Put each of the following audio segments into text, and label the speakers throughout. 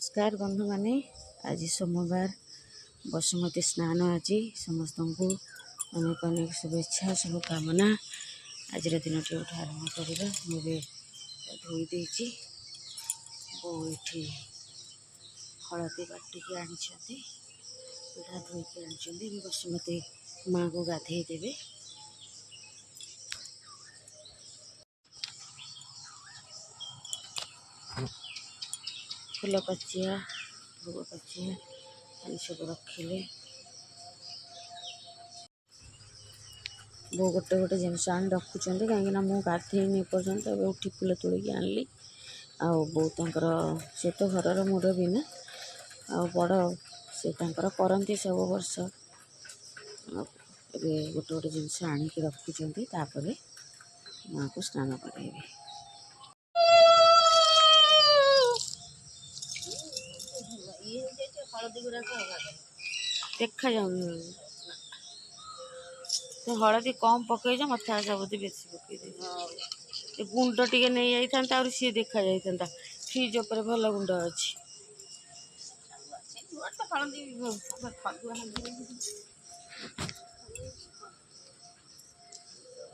Speaker 1: नमस्कार बंधु माने आज सोमवार बसुमती स्नान आज समस्त को अनेक अनेक शुभेच्छा शुभ कामना आज दिन टी उठे आरंभ करवा मुझे धोई देती बो ये हलदी बाटिकी आनी पिठा धोईकी आनी बसुमती माँ को गाधे देवे फूल पाचिया भोग पाचिया खाली सब रखिले बो गोटे गोटे जिनस आनी रखुच्च कहीं मुझे गाधेनी पर्यंत उठी फूल तोलिकी आनली बो तर सी तो घर मुरबी ना बड़ से करती सब वर्ष गोटे गोटे जिनस आणिकी रखुच्च माँ को स्नान कराइबे देखा जाऊनी तो हलदी कम पकईज मत सब बेसी पकई गुंड टे नहीं जाता सी देखा जाता फ्रिज पर भल गुंड अच्छी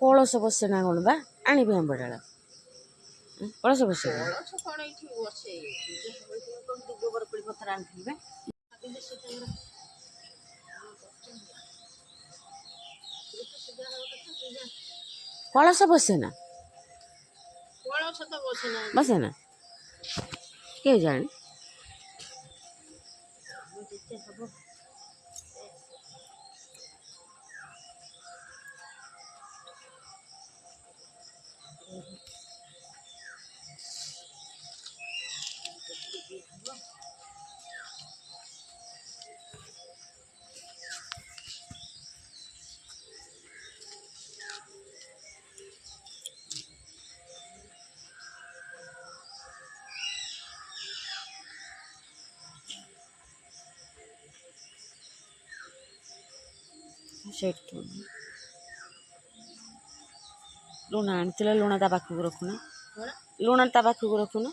Speaker 1: कलश बसे ना कौन बा आनी आंबडाल कलश बसे गोबर पड़ी पथर आनी कलश बसे ना बसे ना किए जाने लुण आनी लुण ता पाखक रखुना लुण ता पाखक रखुना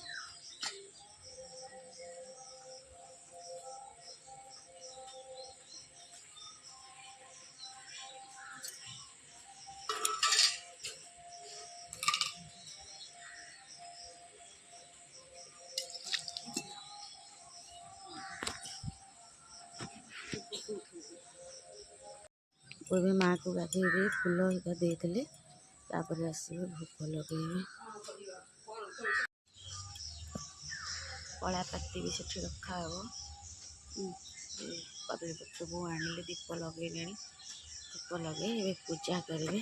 Speaker 1: भी माँ को गाधे फूल इका देते आसवे भोग लगे कला पाती भी से रखा हे कदली पत्र बो आनिले दीप लगे दीप लगे पूजा करेंगे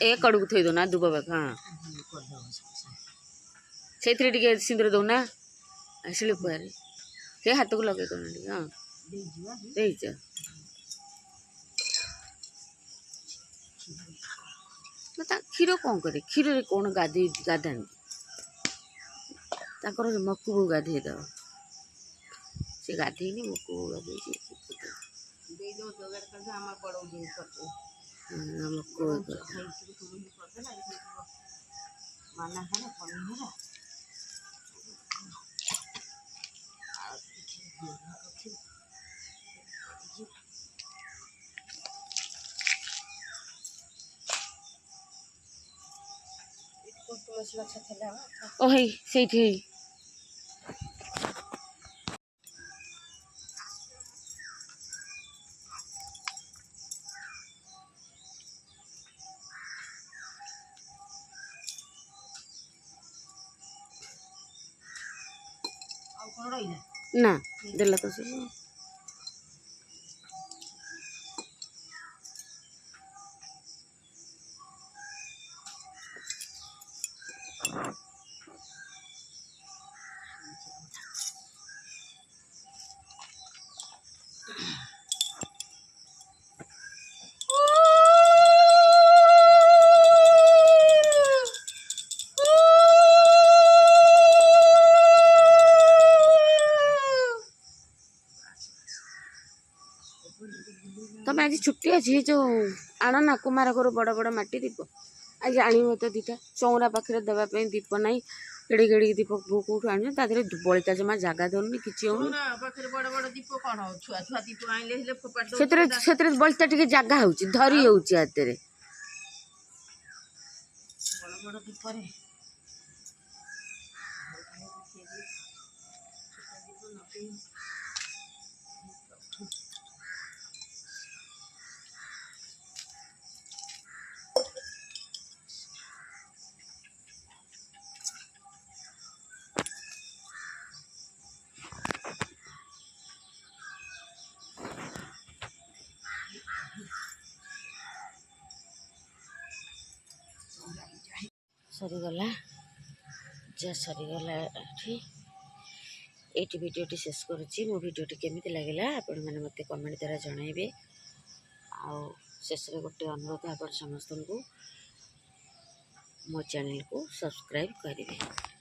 Speaker 1: एक कड़ू थी दो ना दुब हाँ से सिंदूर दो ना शिल्पारे से हाथ को लगे हाँ क्षीर कौन करे क्षीर कौन गाधे गाधानी मक्कू गाधे दब से गाधेनी मक्कू गाधे ओ हे सेठी ना देला तो सब आज छुट्टी अच्छी जो आण ना कुमार घर बड़ बड़ माटी दीप आज आण तो दीटा चौरा पाखे देवाई दीप ना केड़े केड़े दीप बो कौटू आने बलिता जमा जगह दौनी कि बलिता टे जगह हो धरी हो हाथ में बड़ बड़ दीप सरीगला जा सरीगला ये भिडियोटी शेष करुच्ची मो भिडियोटी केमी लगे आपण मैंने मत कमेंट द्वारा जनइबे शेष में गोटे अनुरोध आप समस्त को मो चैनल को सब्सक्राइब करेंगे।